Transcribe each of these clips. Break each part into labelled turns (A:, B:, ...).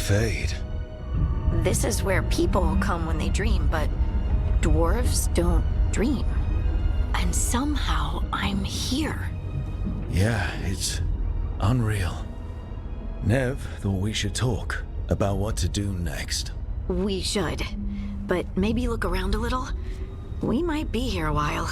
A: fade.
B: This is where people come when they dream, but dwarves don't dream. And somehow I'm here.
A: Yeah, it's unreal. Nev thought we should talk about what to do next.
B: We should. But maybe look around a little. We might be here a while.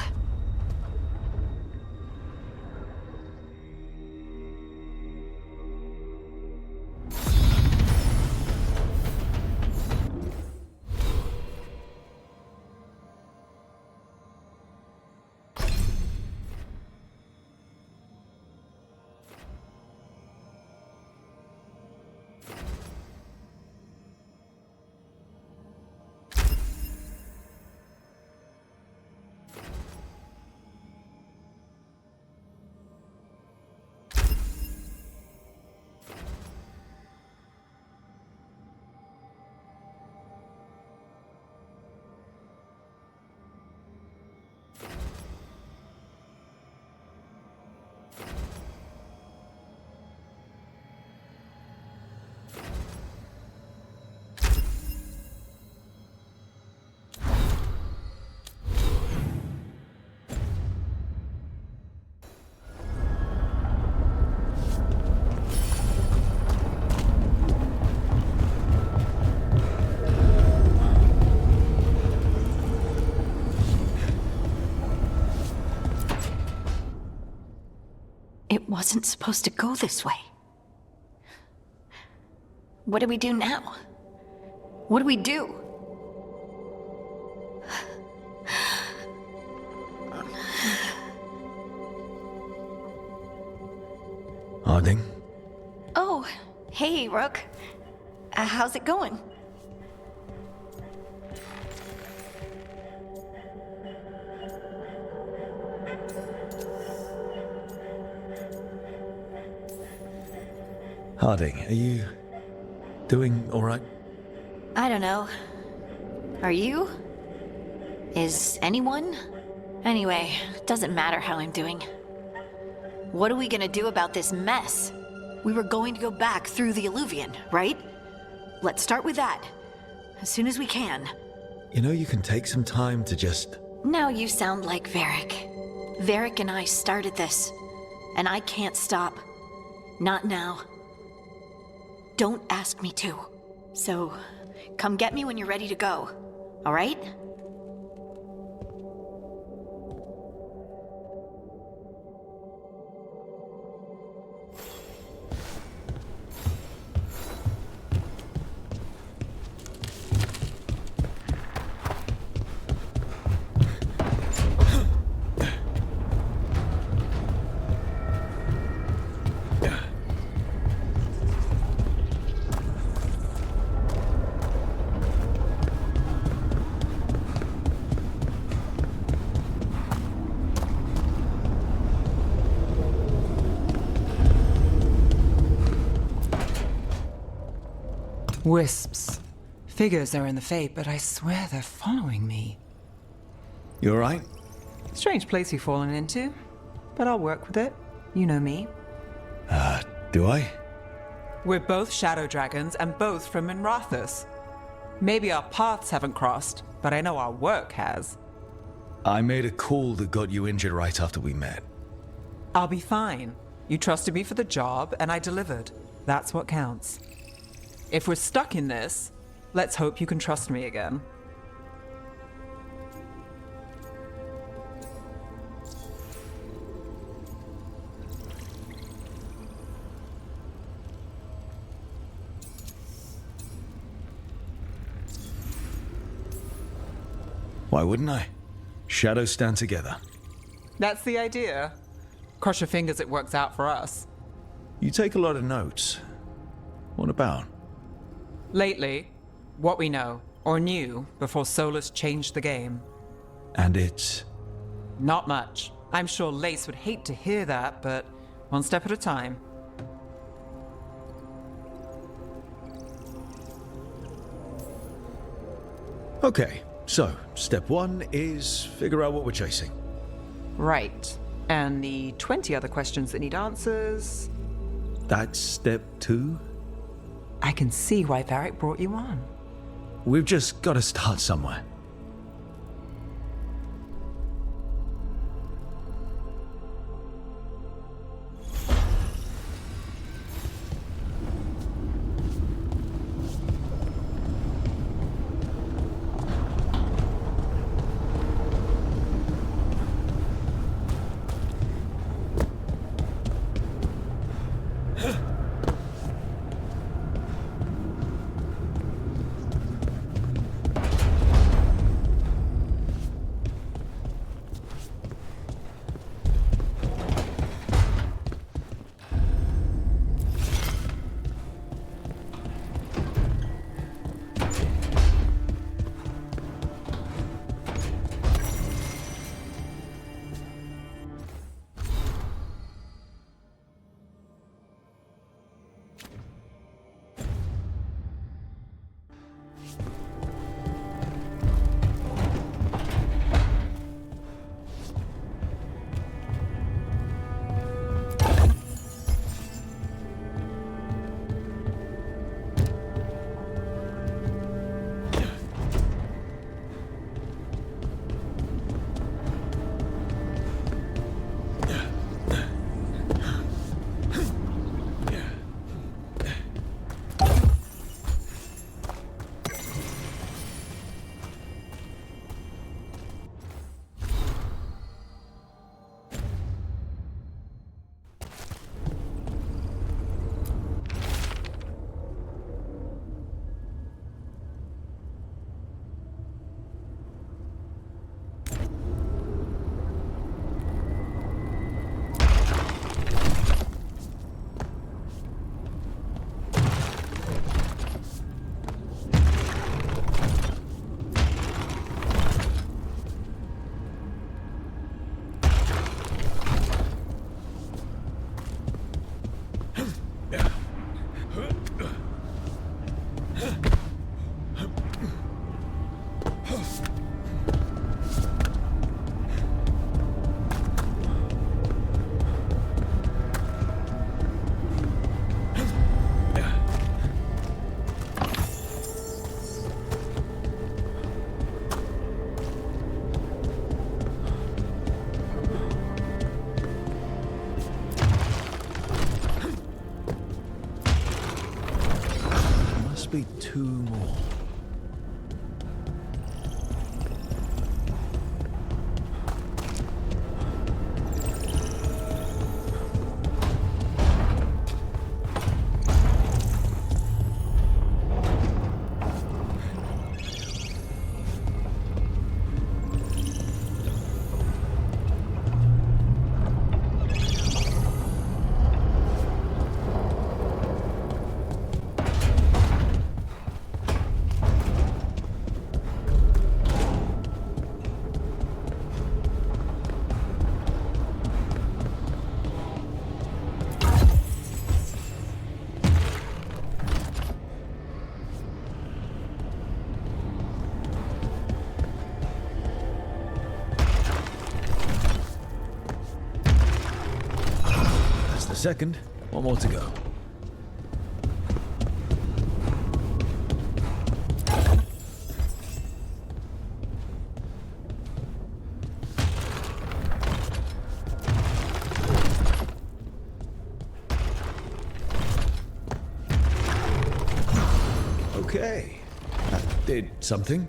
B: It wasn't supposed to go this way. What do we do now? What do we do?
A: Harding?
B: Oh, hey, Rook. How's it going?
A: Harding, are you doing all right?
B: I don't know. Are you? Is anyone? Anyway, doesn't matter how I'm doing. What are we gonna do about this mess? We were going to go back through the Alluvion, right? Let's start with that. As soon as we can.
A: You know, you can take some time to just...
B: Now you sound like Varric. Varric and I started this. And I can't stop. Not now. Don't ask me to. So, come get me when you're ready to go. All right?
C: Wisps. Figures are in the fate, but I swear they're following me.
A: You all right?
C: Strange place you've fallen into, but I'll work with it. You know me.
A: Do I?
C: We're both shadow dragons and both from Minrathous. Maybe our paths haven't crossed, but I know our work has.
A: I made a call that got you injured right after we met.
C: I'll be fine. You trusted me for the job, and I delivered. That's what counts. If we're stuck in this, let's hope you can trust me again.
A: Why wouldn't I? Shadows stand together.
C: That's the idea. Cross your fingers it works out for us.
A: You take a lot of notes. What about?
C: Lately, what we know, or knew, before Solus changed the game.
A: And it's...
C: Not much. I'm sure Lace would hate to hear that, but one step at a time.
A: Okay, so step one is figure out what we're chasing.
C: Right. And the 20 other questions that need answers...
A: That's step two?
C: I can see why Varric brought you on.
A: We've just got to start somewhere. Be two more. Second, one more to go. Okay, that did something.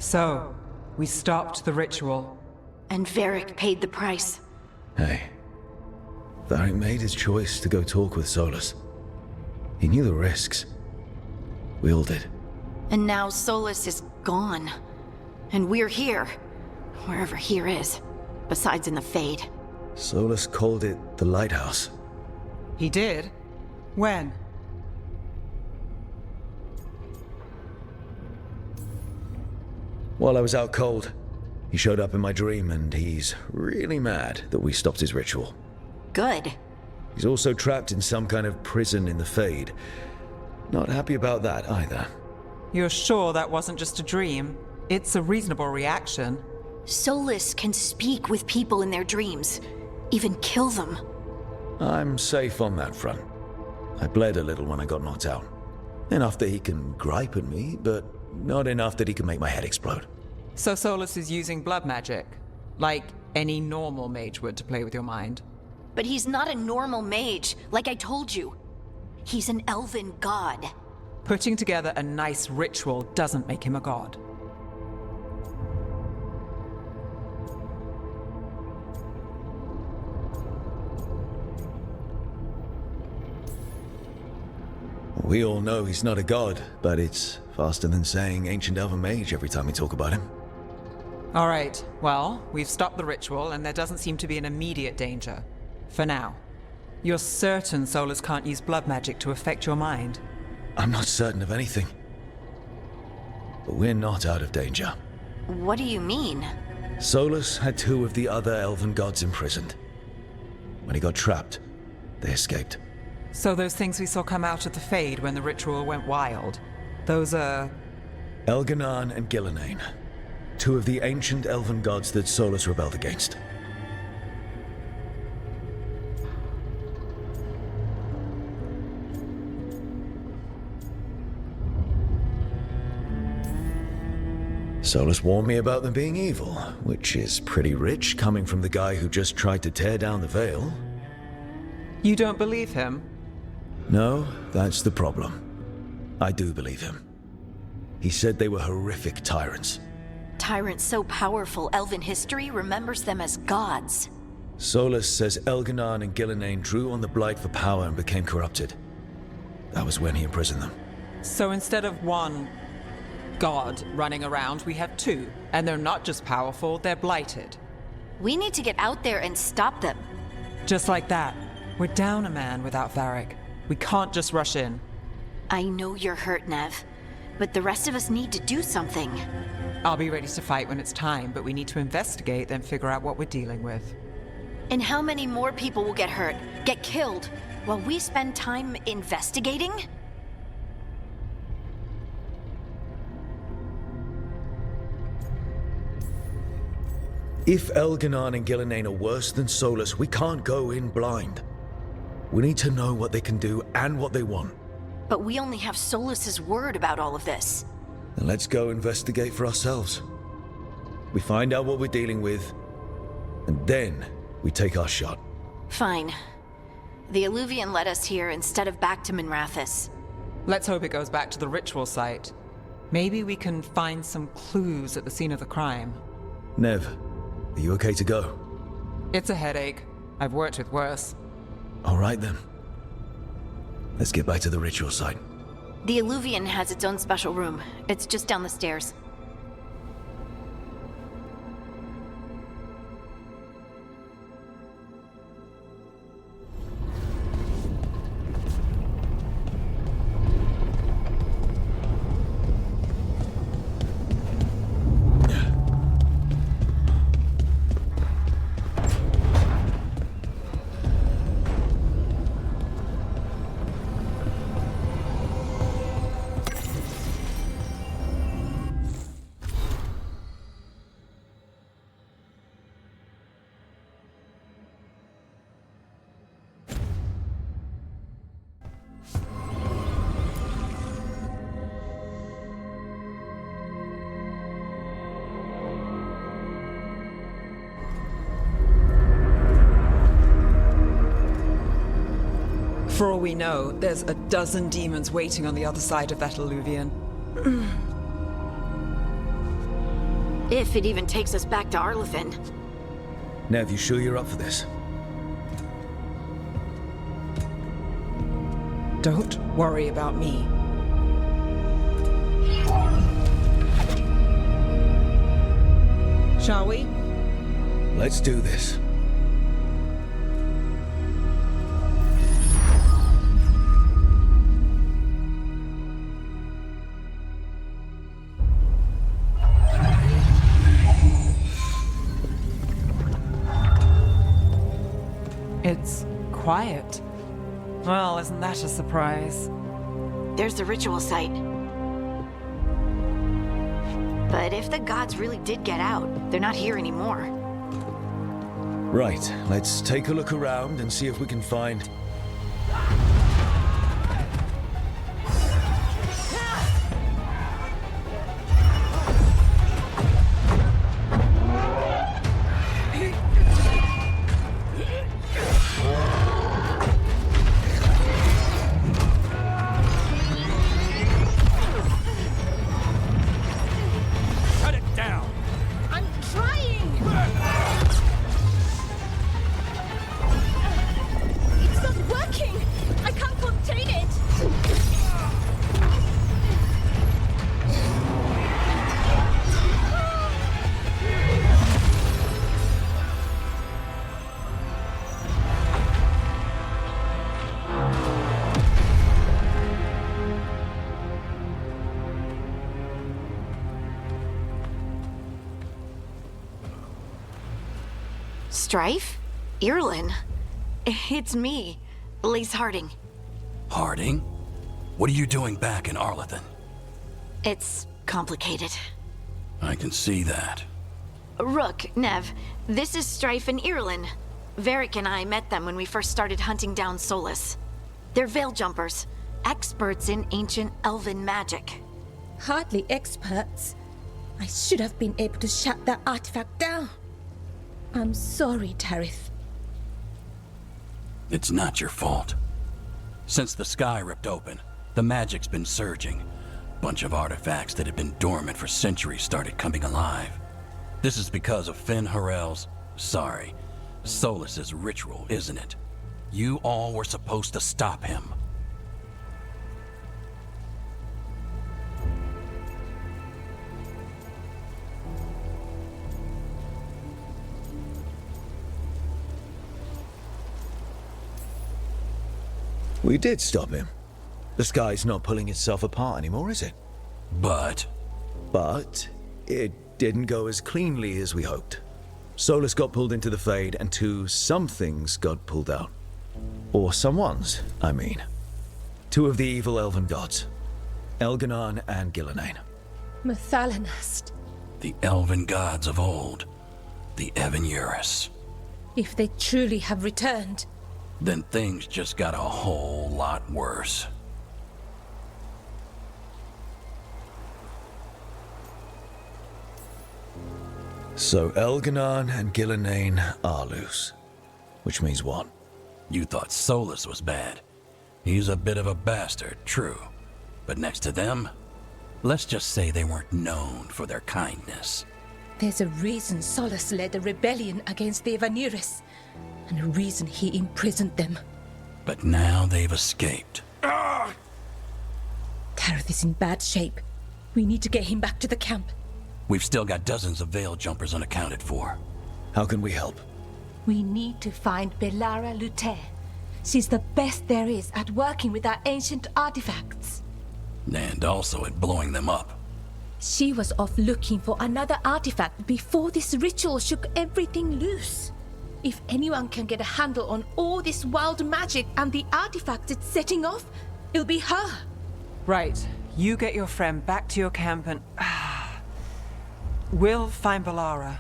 C: So, we stopped the ritual.
B: And Varric paid the price.
A: Hey, Varric made his choice to go talk with Solus. He knew the risks. We all did.
B: And now Solus is gone. And we're here. Wherever here is. Besides in the Fade.
A: Solus called it the Lighthouse.
C: He did? When?
A: While I was out cold, he showed up in my dream and he's really mad that we stopped his ritual.
B: Good.
A: He's also trapped in some kind of prison in the Fade. Not happy about that either.
C: You're sure that wasn't just a dream? It's a reasonable reaction.
B: Solus can speak with people in their dreams. Even kill them.
A: I'm safe on that front. I bled a little when I got knocked out. Enough that he can gripe at me, but not enough that he can make my head explode.
C: So Solus is using blood magic, like any normal mage would to play with your mind.
B: But he's not a normal mage, like I told you. He's an elven god.
C: Putting together a nice ritual doesn't make him a god.
A: We all know he's not a god, but it's faster than saying ancient elven mage every time we talk about him.
C: All right, well, we've stopped the ritual and there doesn't seem to be an immediate danger. For now. You're certain Solus can't use blood magic to affect your mind?
A: I'm not certain of anything. But we're not out of danger.
B: What do you mean?
A: Solus had two of the other elven gods imprisoned. When he got trapped, they escaped.
C: So those things we saw come out of the Fade when the ritual went wild, those are...
A: Elganan and Gillenane. Two of the ancient elven gods that Solus rebelled against. Solus warned me about them being evil, which is pretty rich coming from the guy who just tried to tear down the veil.
C: You don't believe him?
A: No, that's the problem. I do believe him. He said they were horrific tyrants.
B: Tyrants so powerful, elven history remembers them as gods.
A: Solus says Elganan and Gillenane drew on the Blight for power and became corrupted. That was when he imprisoned them.
C: So instead of one god running around, we have two. And they're not just powerful, they're blighted.
B: We need to get out there and stop them.
C: Just like that. We're down a man without Varric. We can't just rush in.
B: I know you're hurt, Nev, but the rest of us need to do something.
C: I'll be ready to fight when it's time, but we need to investigate, then figure out what we're dealing with.
B: And how many more people will get hurt, get killed, while we spend time investigating?
A: If Elganan and Gillenane are worse than Solus, we can't go in blind. We need to know what they can do and what they want.
B: But we only have Solus's word about all of this.
A: Then let's go investigate for ourselves. We find out what we're dealing with, and then we take our shot.
B: Fine. The Alluvian led us here instead of back to Minrathous.
C: Let's hope it goes back to the ritual site. Maybe we can find some clues at the scene of the crime.
A: Nev, are you okay to go?
C: It's a headache. I've worked with worse.
A: All right then. Let's get back to the ritual site.
B: The Alluvian has its own special room. It's just down the stairs.
C: For all we know, there's a dozen demons waiting on the other side of that Alluvian.
B: If it even takes us back to Arlethan.
A: Nev, you sure you're up for this?
C: Don't worry about me. Shall we?
A: Let's do this.
C: It's quiet. Well, isn't that a surprise?
B: There's the ritual site. But if the gods really did get out, they're not here anymore.
A: Right, let's take a look around and see if we can find...
B: Strife? Irlin? It's me, Lise Harding.
D: Harding? What are you doing back in Arlethan?
B: It's complicated.
D: I can see that.
B: Rook, Nev, this is Strife and Irlin. Varric and I met them when we first started hunting down Solus. They're veil jumpers, experts in ancient elven magic.
E: Hardly experts. I should have been able to shut that artifact down. I'm sorry, Tarith.
D: It's not your fault. Since the sky ripped open, the magic's been surging. Bunch of artifacts that had been dormant for centuries started coming alive. This is because of Finn Harel's... Solus's ritual, isn't it? You all were supposed to stop him.
A: We did stop him. The sky's not pulling itself apart anymore, is it?
D: But
A: it didn't go as cleanly as we hoped. Solus got pulled into the Fade, and some things got pulled out. Or someone's, I mean. Two of the evil elven gods. Elganon and Gillenane.
E: Mathalanast.
D: the elven gods of old, the Evan-Eurus.
E: If they truly have returned,
D: Then things just got a whole lot worse.
A: So Elganon and Gillenane are loose. Which means what?
D: You thought Solus was bad. He's a bit of a bastard, true. But next to them, let's just say they weren't known for their kindness.
E: there's a reason Solus led a rebellion against the Evan-Eurus, and a reason he imprisoned them.
D: But now they've escaped.
E: Tareth is in bad shape. We need to get him back to the camp.
D: We've still got dozens of veil jumpers unaccounted for.
A: How can we help?
E: We need to find Belara Luthe. She's the best there is at working with our ancient artifacts.
D: And also at blowing them up.
E: She was off looking for another artifact before this ritual shook everything loose. If anyone can get a handle on all this wild magic and the artifacts it's setting off, it'll be her.
C: Right. You get your friend back to your camp and... we'll find Belara.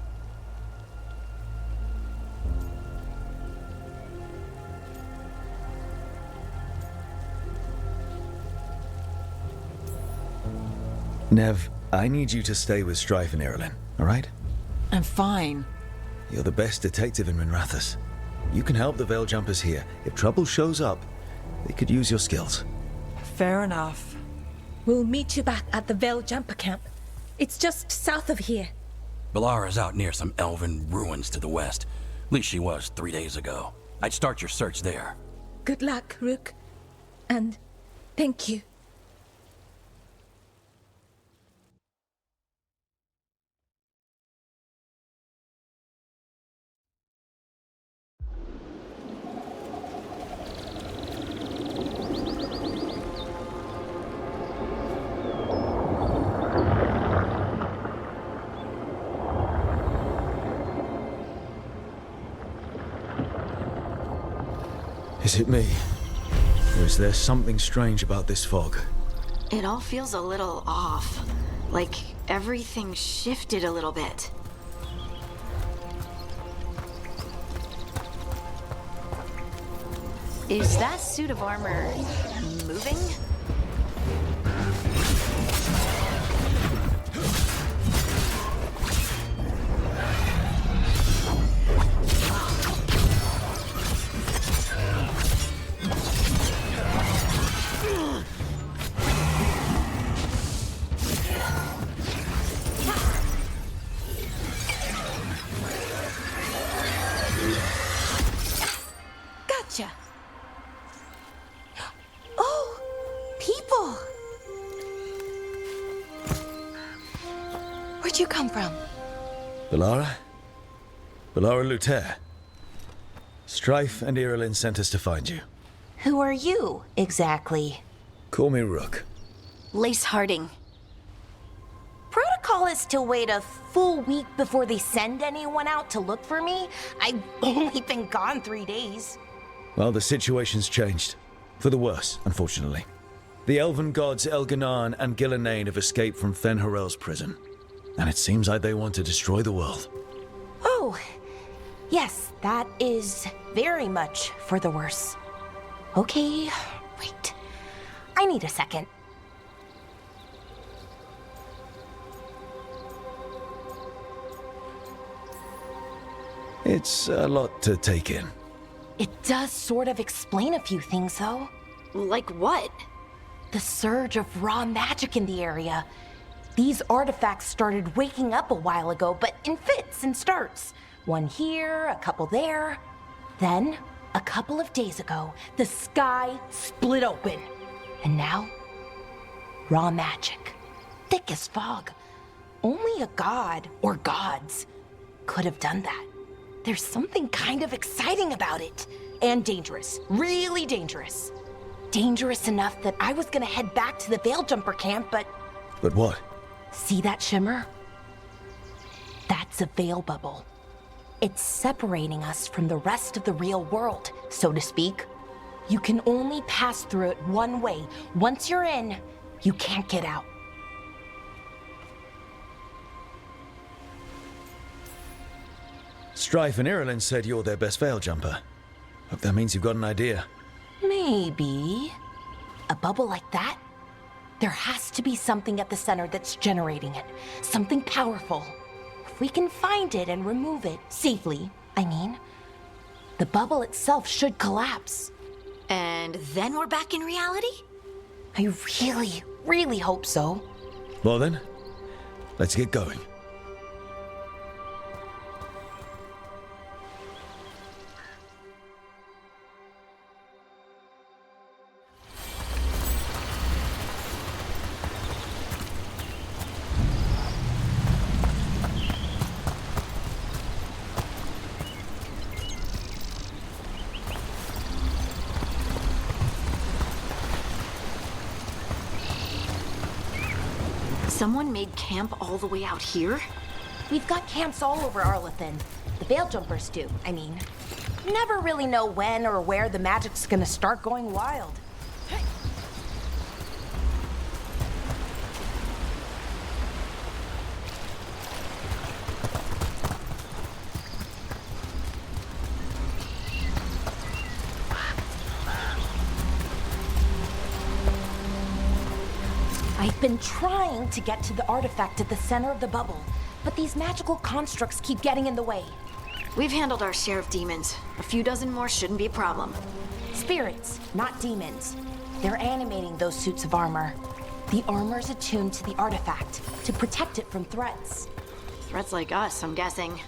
A: Nev, I need you to stay with Strife and Irilyn, alright?
C: I'm fine.
A: You're the best detective in Minrathous. You can help the Veil Jumpers here. If trouble shows up, they could use your skills.
C: Fair enough.
E: We'll meet you back at the Veil Jumper camp. It's just south of here.
D: Balara's out near some elven ruins to the west. At least she was 3 days ago. I'd start your search there.
E: Good luck, Rook. And thank you.
A: Is it me? Or is there something strange about this fog?
B: It all feels a little off. Like everything shifted a little bit. Is that suit of armor moving?
E: Gotcha. Oh, people. Where'd you come from?
A: Balara? Balara Luther. Strife and Irilyn sent us to find you.
F: Who are you, exactly?
A: Call me Rook.
B: Lace Harding.
F: Protocol is to wait a full week before they send anyone out to look for me. I've only been gone 3 days.
A: Well, the situation's changed. For the worse, unfortunately. The elven gods Elganan and Gillenane have escaped from Fen'Harel's prison. And it seems like they want to destroy the world.
F: Oh, yes, that is very much for the worse. Okay, wait. I need a second.
A: It's a lot to take in.
F: It does sort of explain a few things, though.
B: Like what?
F: The surge of raw magic in the area. These artifacts started waking up a while ago, but in fits and starts. One here, a couple there. Then, a couple of days ago, the sky split open. And now, raw magic. Thick as fog. Only a god, or gods, could have done that. There's something kind of exciting about it. And dangerous. Really dangerous. Dangerous enough that I was gonna head back to the Veil Jumper camp, but...
A: But what?
F: See that shimmer? That's a veil bubble. It's separating us from the rest of the real world, so to speak. You can only pass through it one way. Once you're in, you can't get out.
A: Strife and Irilyn said you're their best veil jumper. Hope that means you've got an idea.
F: Maybe. A bubble like that? There has to be something at the center that's generating it. Something powerful. If we can find it and remove it, safely, I mean, the bubble itself should collapse.
B: And then we're back in reality?
F: I really, really hope so.
A: Well then, let's get going.
B: Someone made camp all the way out here?
F: We've got camps all over Arlethan. The Veil Jumpers do, I mean. Never really know when or where the magic's gonna start going wild. I've been trying to get to the artifact at the center of the bubble, but these magical constructs keep getting in the way.
B: We've handled our share of demons. A few dozen more shouldn't be a problem.
F: Spirits, not demons. They're animating those suits of armor. The armor's attuned to the artifact to protect it from threats.
B: Threats like us, I'm guessing.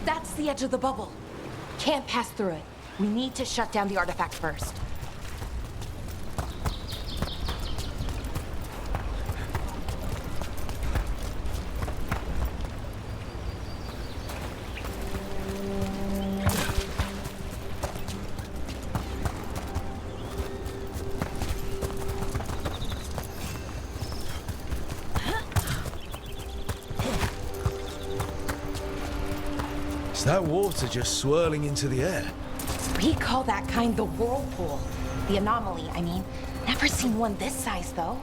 F: That's the edge of the bubble. Can't pass through it. We need to shut down the artifact first.
A: Is that water just swirling into the air?
F: We call that kind the whirlpool. The anomaly, I mean. Never seen one this size, though.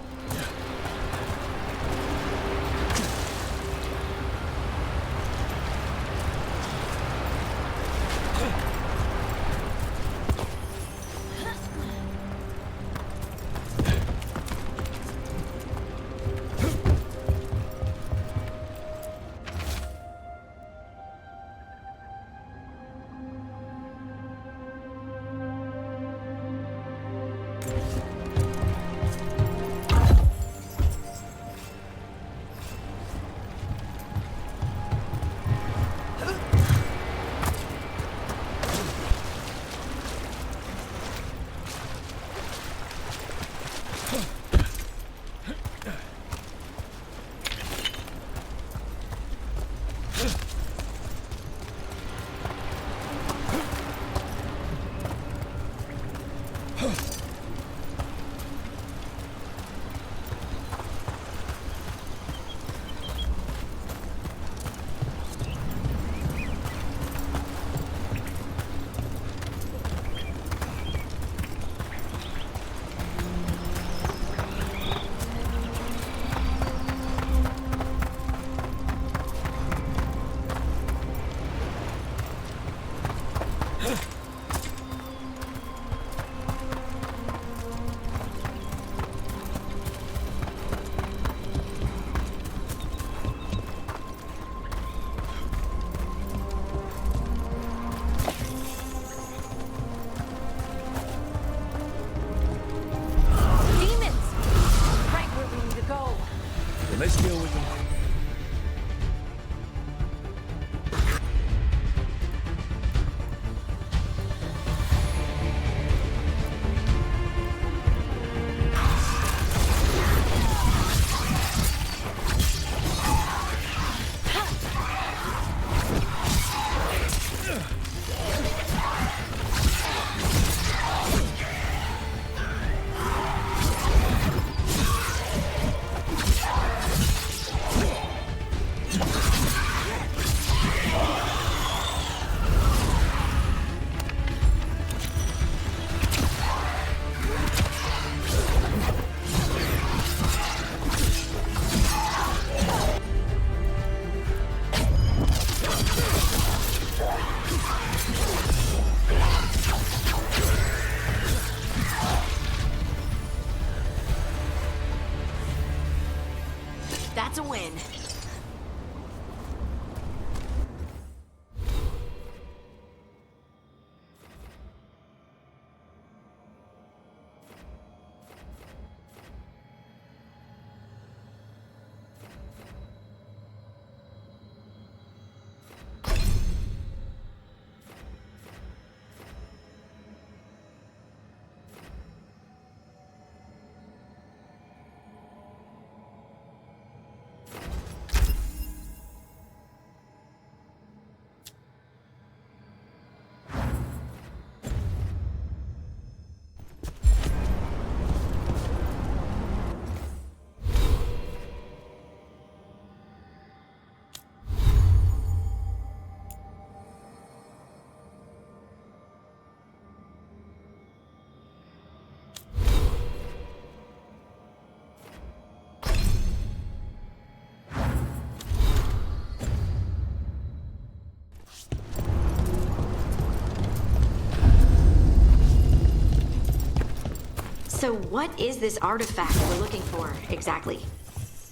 B: So what is this artifact we're looking for, exactly?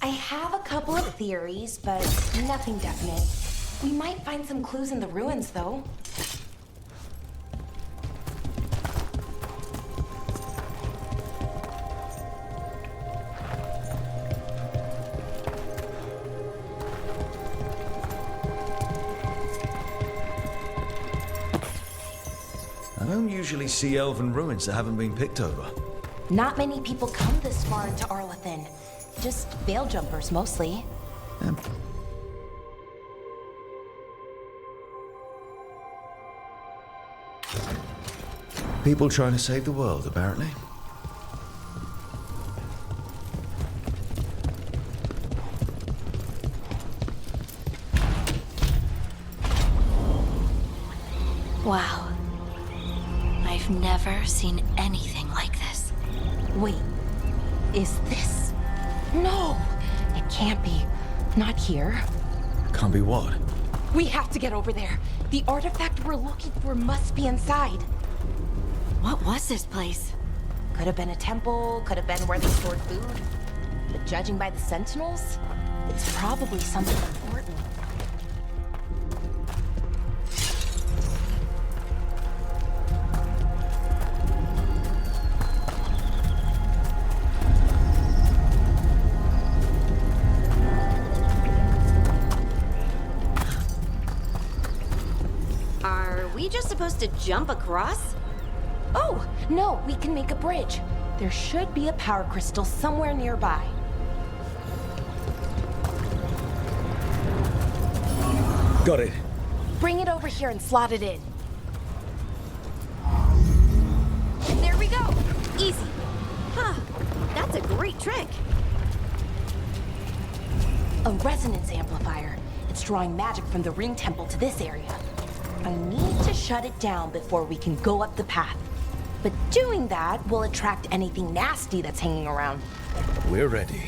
F: I have a couple of theories, but nothing definite. We might find some clues in the ruins, though.
A: I don't usually see elven ruins that haven't been picked over.
F: Not many people come this far into Arlathan. Just veil jumpers, mostly.
A: People trying to save the world, apparently.
B: Wow. I've never seen anything like this.
F: Wait, is this? No, it can't be. Not here.
A: Can't be what?
F: We have to get over there. The artifact we're looking for must be inside.
B: What was this place?
F: Could have been a temple, could have been where they stored food. But judging by the sentinels, it's probably something important.
B: Are we just supposed to jump across?
F: Oh, no, we can make a bridge. There should be a power crystal somewhere nearby.
A: Got it.
F: Bring it over here and slot it in. There we go. Easy.
B: Huh. That's a great trick.
F: A resonance amplifier. It's drawing magic from the ring temple to this area. I need to shut it down before we can go up the path. But doing that will attract anything nasty that's hanging around.
A: We're ready.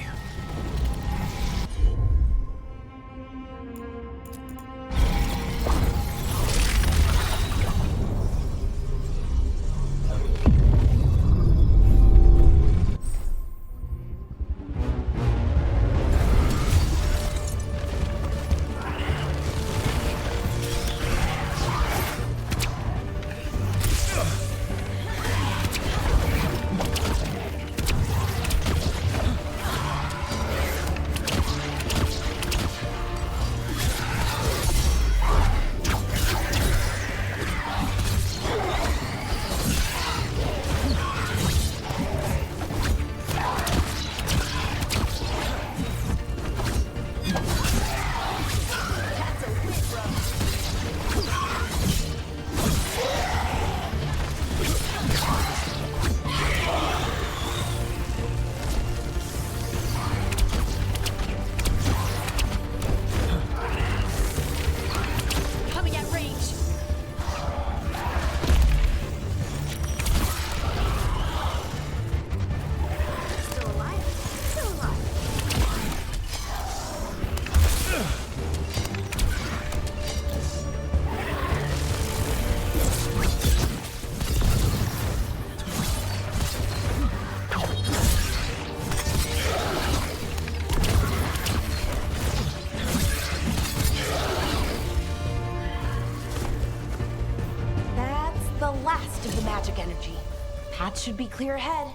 F: Path should be clear ahead.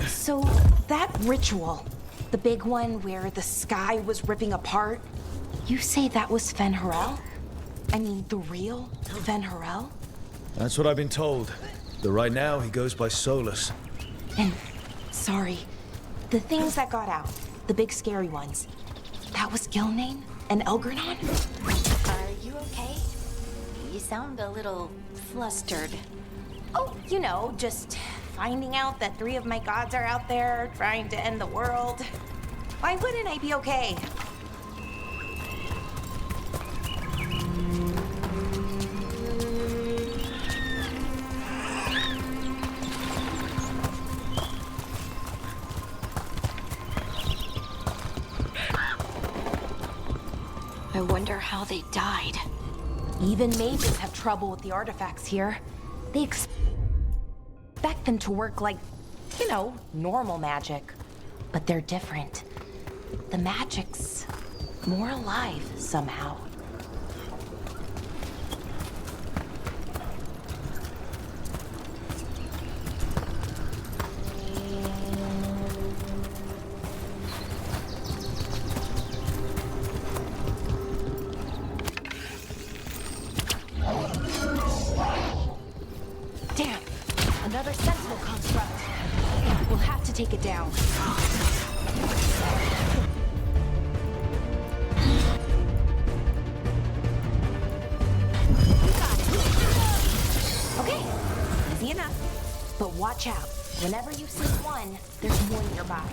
F: So, that ritual, the big one where the sky was ripping apart, you say that was Fen Harel? I mean, the real Fen Harel?
A: That's what I've been told. Though right now he goes by Solus.
F: And, sorry, the things that got out, the big scary ones, that was Gilnane and Elgranon?
B: Are you okay? You sound a little flustered.
F: Oh, you know, just finding out that 3 of my gods are out there trying to end the world. Why wouldn't I be okay?
B: wonder how they died.
F: Even mages have trouble with the artifacts here. They expect them to work like, you know, normal magic. But they're different. The magic's more alive somehow. Damn! Another sentinel construct. We'll have to take it down. Okay, easy enough. But watch out. Whenever you see one, there's more nearby.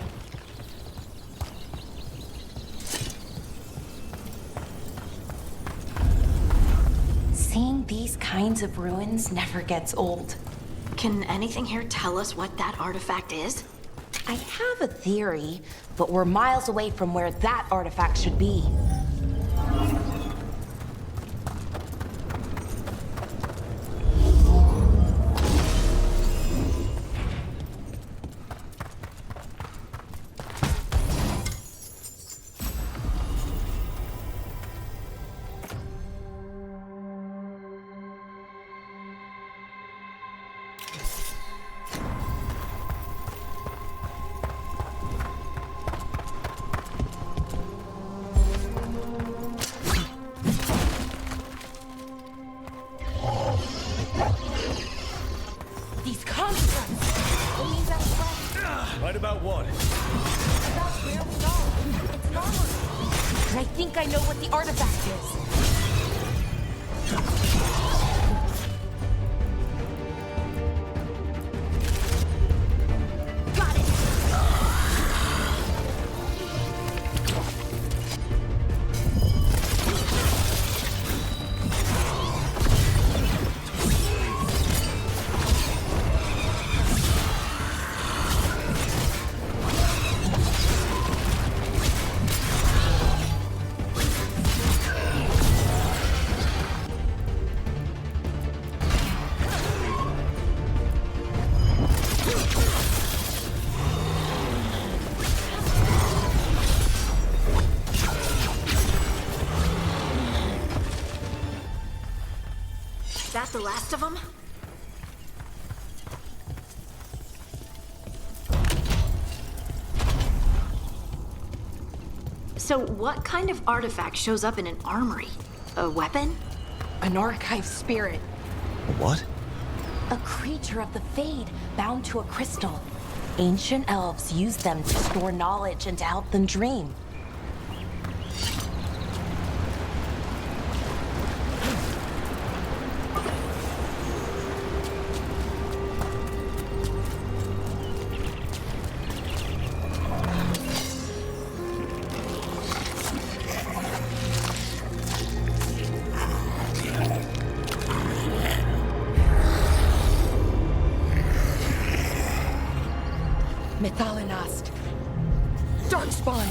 F: Seeing these kinds of ruins never gets old.
B: Can anything here tell us what that artifact is?
F: I have a theory, but we're miles away from where that artifact should be. These constructs! It means I'm right.
A: Right about what?
F: About where we are. It's an armory. And I think I know what the artifact is. Got it!
B: That the last of them? So what kind of artifact shows up in an armory? A weapon?
F: An archive spirit.
A: What?
F: A creature of the Fade bound to a crystal. Ancient elves used them to store knowledge and to help them dream. Methalinast. Darkspawn.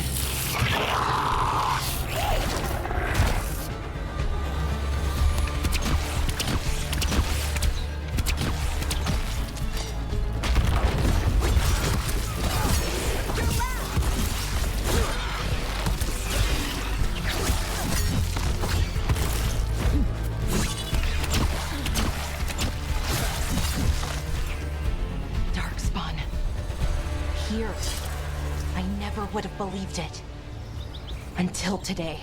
F: Darkspawn. Here. I never would have believed it. Until today.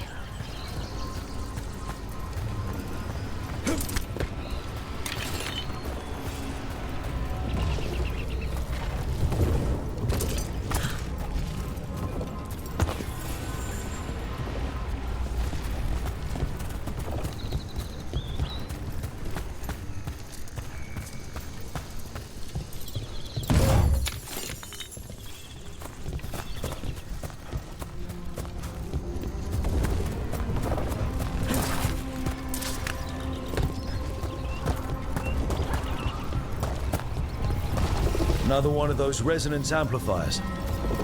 A: Another one of those resonance amplifiers.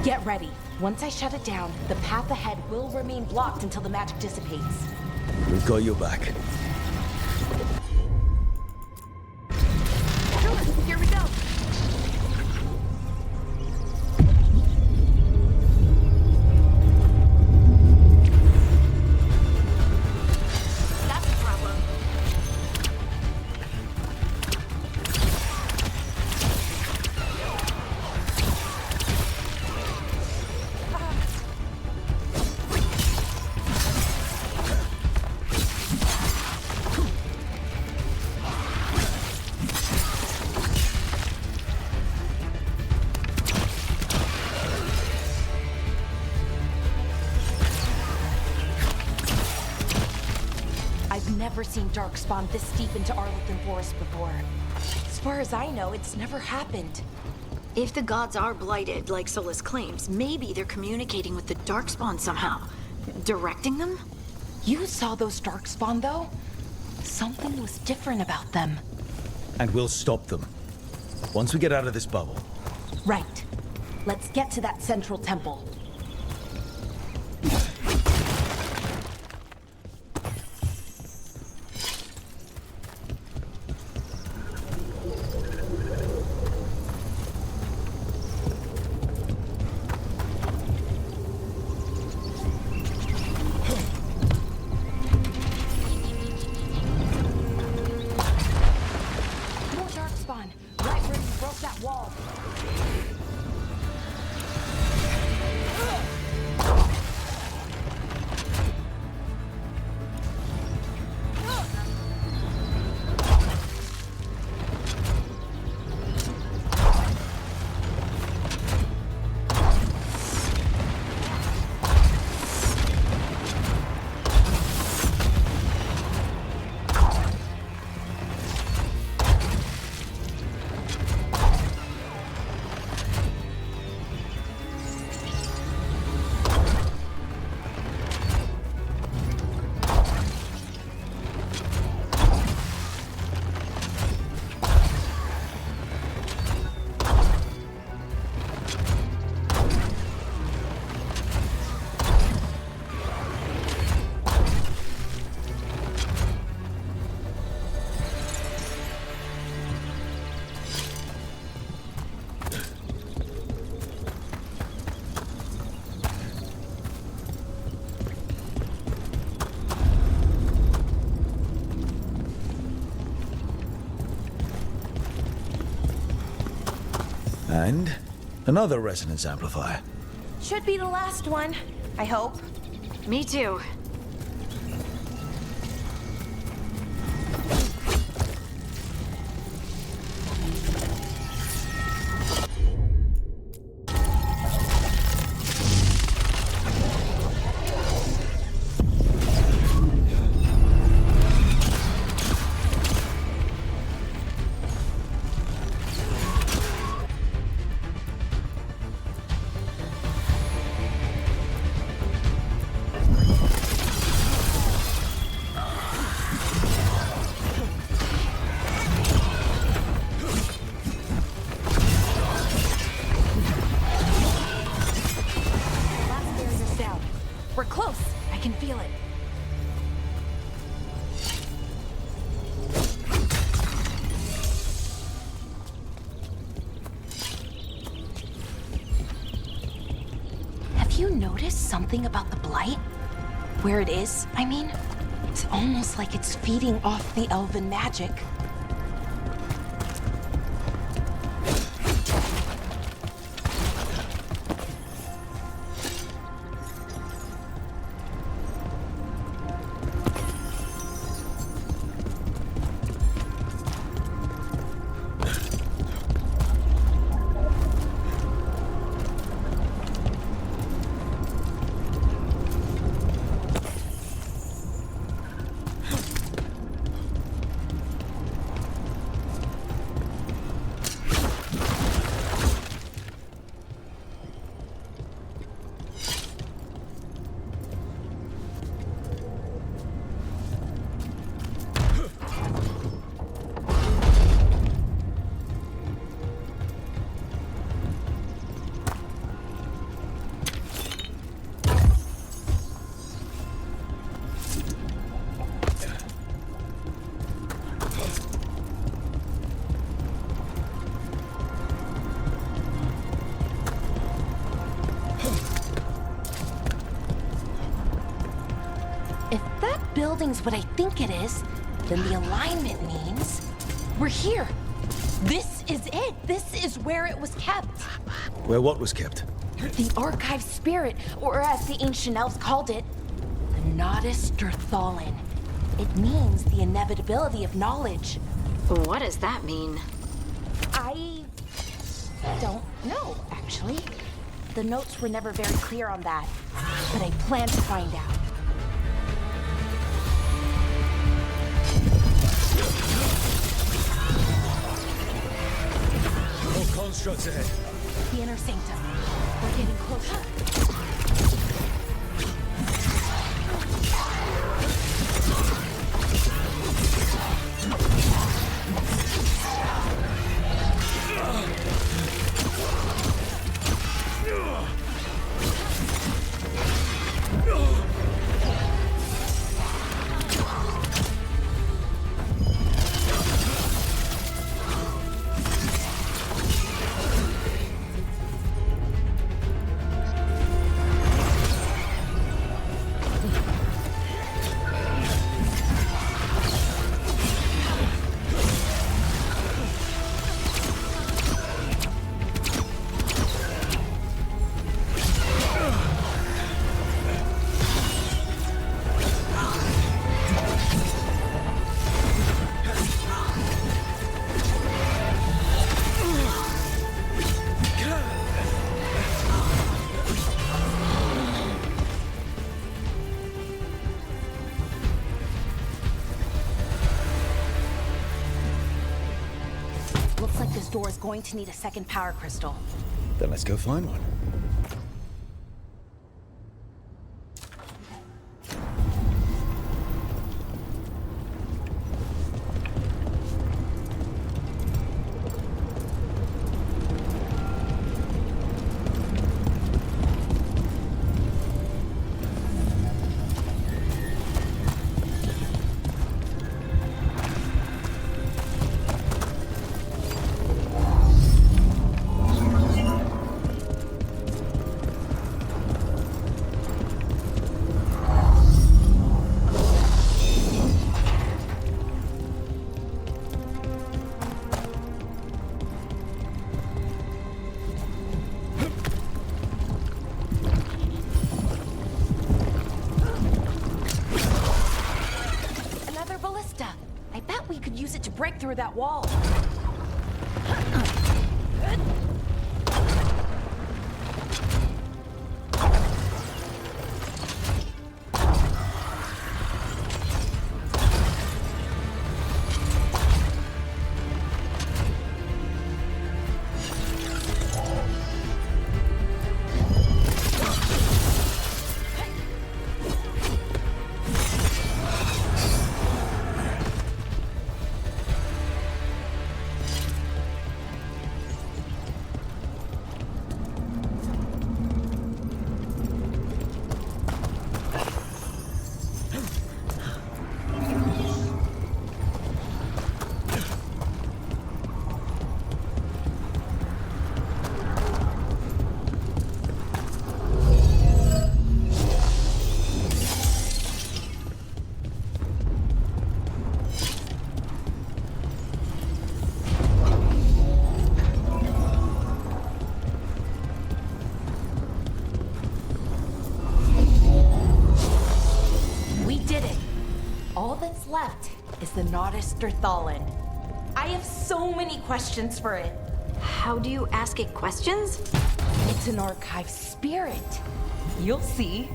F: Get ready. Once I shut it down, the path ahead will remain blocked until the magic dissipates.
A: We've got your back.
F: Here we go. That's a problem. I've never seen Darkspawn this deep into Arlington Forest before. As far as I know, it's never happened.
B: If the gods are blighted, like Solus claims, maybe they're communicating with the Darkspawn somehow. Directing them?
F: You saw those Darkspawn, though? Something was different about them.
A: And we'll stop them. Once we get out of this bubble.
F: Right. Let's get to that central temple. More Darkspawn, right where you broke that wall.
A: And another resonance amplifier.
F: Should be the last one, I hope.
B: Me too.
F: We're close. I can feel it. Have you noticed something about the blight? Where it is, I mean? It's almost like it's feeding off the elven magic. building's what I think it is, then the alignment means we're here. This is it. This is where it was kept.
A: Where what was kept?
F: The archive spirit, or as the ancient elves called it, the Nodus Durthalin. It means the inevitability of knowledge.
B: What does that mean?
F: I don't know, actually. The notes were never very clear on that, but I plan to find out.
A: More constructs ahead.
F: The inner sanctum. We're getting closer. Looks like this door is going to need a second power crystal.
A: Then let's go find one.
F: Break through that wall. Left is the Nodus Durthalin. I have so many questions for it.
B: How do you ask it questions?
F: It's an archive spirit. You'll see.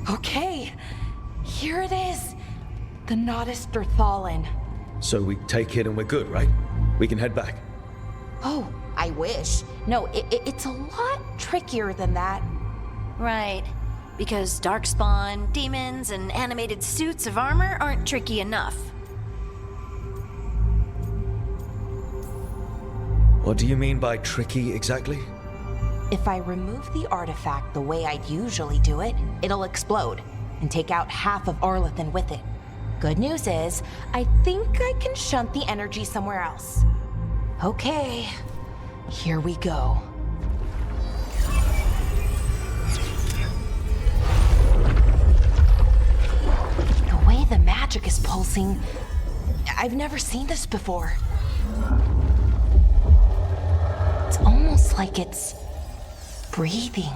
F: Okay, here it is. The Nodus Durthalin.
A: So we take it and we're good, right? We can head back.
F: Oh, I wish. No, it's a lot trickier than that.
B: Right. Because darkspawn, demons, and animated suits of armor aren't tricky enough.
A: What do you mean by tricky exactly?
F: If I remove the artifact the way I'd usually do it, it'll explode and take out half of Arlethan with it. Good news is, I think I can shunt the energy somewhere else. Okay, here we go. The way the magic is pulsing, I've never seen this before. It's almost like it's breathing.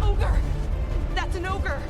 C: Ogre! That's an ogre!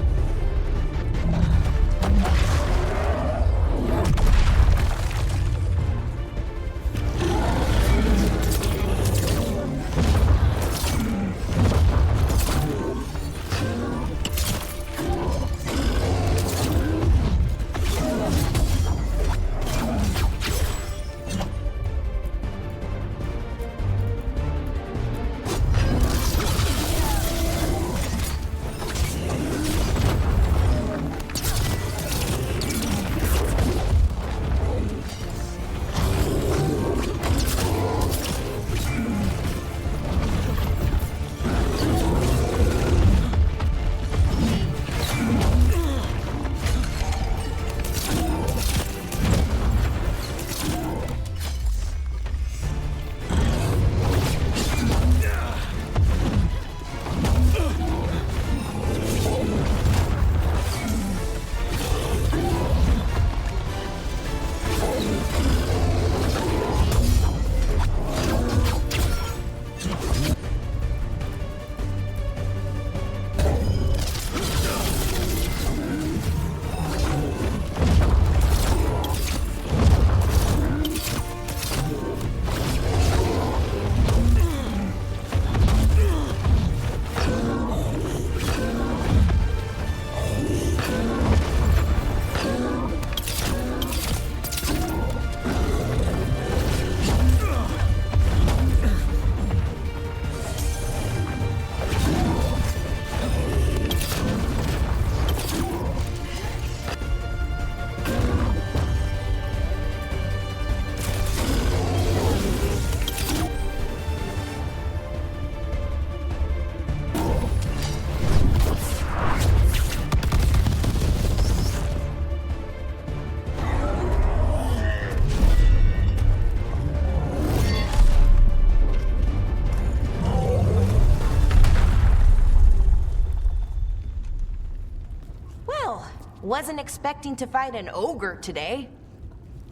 F: Wasn't expecting to fight an ogre today.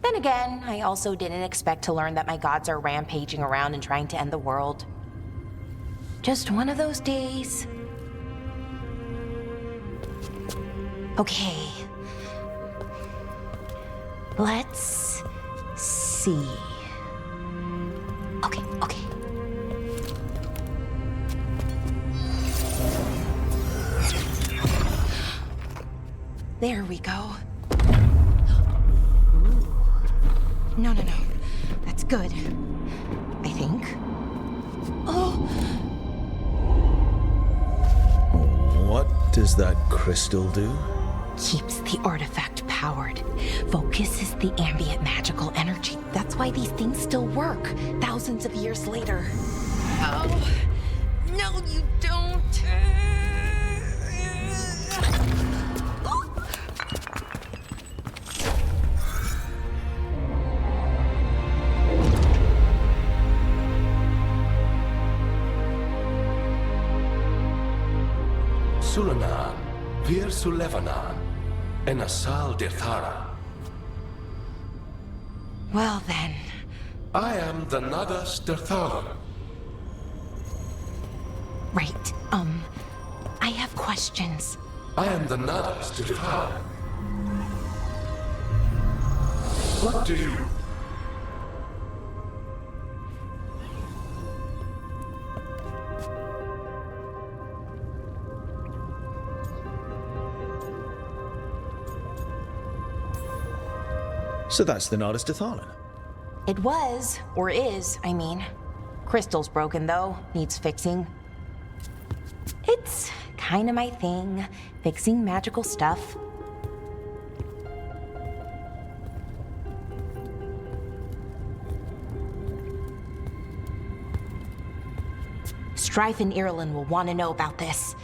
F: Then again, I also didn't expect to learn that my gods are rampaging around and trying to end the world. Just one of those days. Okay. Let's see. Okay. There we go. Ooh. No. That's good. I think. Oh!
A: What does that crystal do?
F: Keeps the artifact powered. Focuses the ambient magical energy. That's why these things still work, thousands of years later. Oh! No, you don't!
G: Sulanan, Vir Sulevanan, and Asal Dirthara.
F: Well then.
G: I am the Nadas Dirthara.
F: Right, I have questions.
G: I am the Nadas Dirthara. What do you...
A: So that's the Nardus Dathalan.
F: It was, or is, I mean. Crystal's broken though, needs fixing. It's kinda my thing, fixing magical stuff. Strife and Irulan will want to know about this.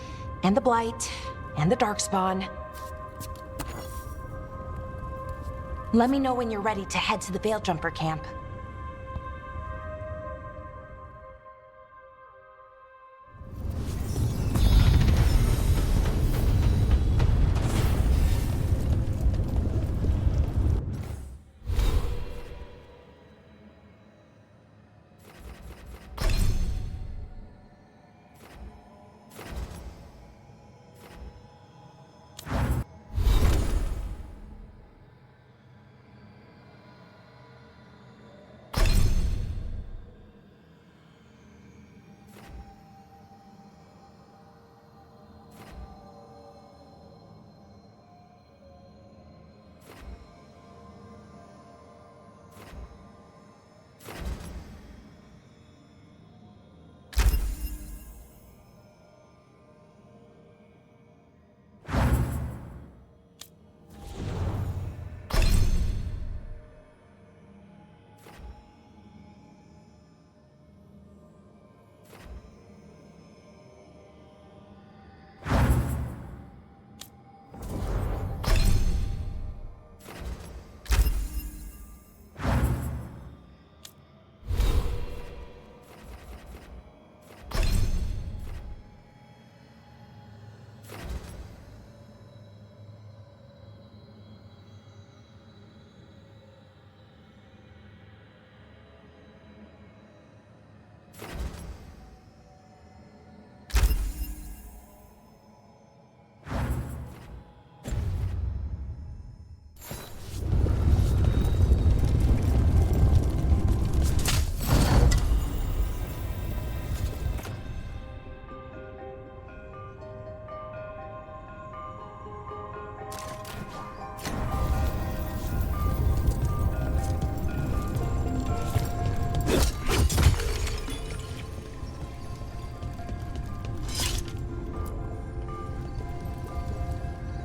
F: And the Blight, and the Darkspawn. Let me know when you're ready to head to the Veilgjumper camp.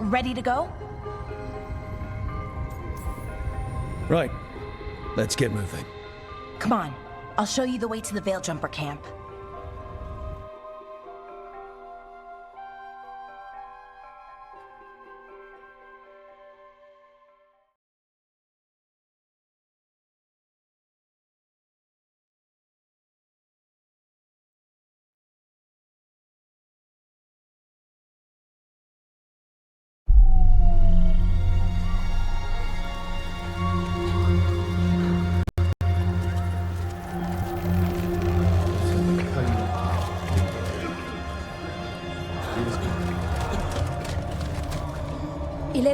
F: Ready to go?
A: Right. Let's get moving.
F: Come on, I'll show you the way to the Veilgjumper camp.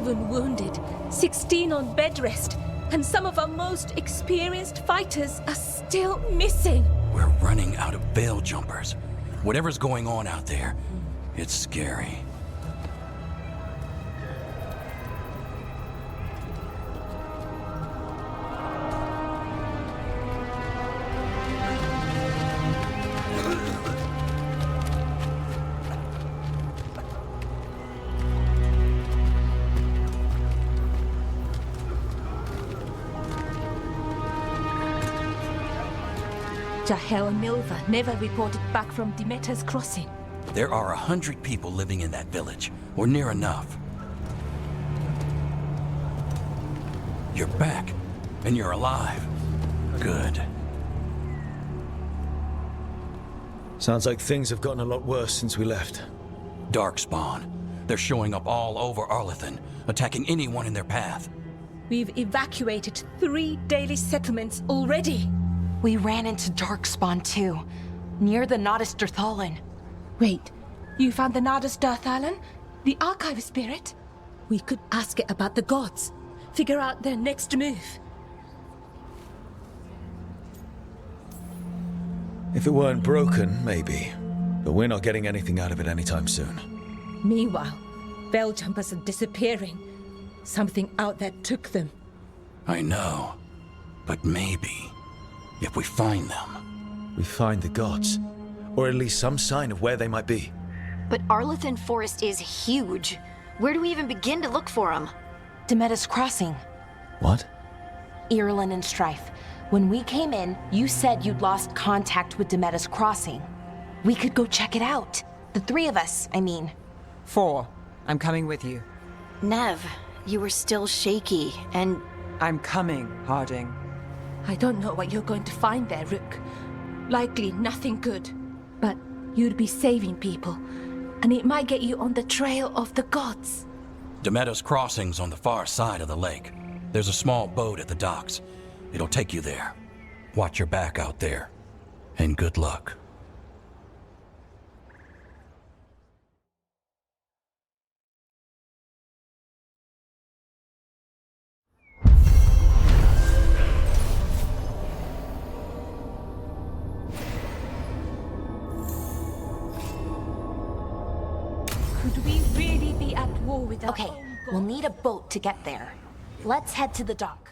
E: Wounded, 16 on bed rest, and some of our most experienced fighters are still missing.
D: We're running out of Veiljumpers. Whatever's going on out there, it's scary.
E: Jahel and Milva never reported back from Demeter's crossing.
D: There are 100 people living in that village, or near enough. You're back, and you're alive. Good.
A: Sounds like things have gotten a lot worse since we left.
D: Darkspawn. They're showing up all over Arlithan, attacking anyone in their path.
E: We've evacuated 3 daily settlements already.
F: We ran into Darkspawn too, near the Nardus Dathalan.
E: Wait, you found the Nardus Dathalan? The archive spirit? We could ask it about the gods. Figure out their next move.
A: If it weren't broken, maybe. But we're not getting anything out of it anytime soon.
E: Meanwhile, Veiljumpers are disappearing. Something out there took them.
D: I know. But maybe, if we find them...
A: We find the gods. Or at least some sign of where they might be.
B: But Arlethan Forest is huge. Where do we even begin to look for them?
F: Demetis Crossing.
A: What?
F: Irulan and Strife. When we came in, you said you'd lost contact with Demetis Crossing. We could go check it out. The three of us, I mean.
C: 4. I'm coming with you.
B: Nev, you were still shaky, and...
C: I'm coming, Harding.
E: I don't know what you're going to find there, Rook. Likely nothing good. But you'd be saving people, and it might get you on the trail of the gods.
D: Demetis Crossing's on the far side of the lake. There's a small boat at the docks. It'll take you there. Watch your back out there. And good luck.
E: Could we really be at war with our
F: Okay,
E: own
F: we'll
E: gods?
F: need a boat to get there. Let's head to the dock.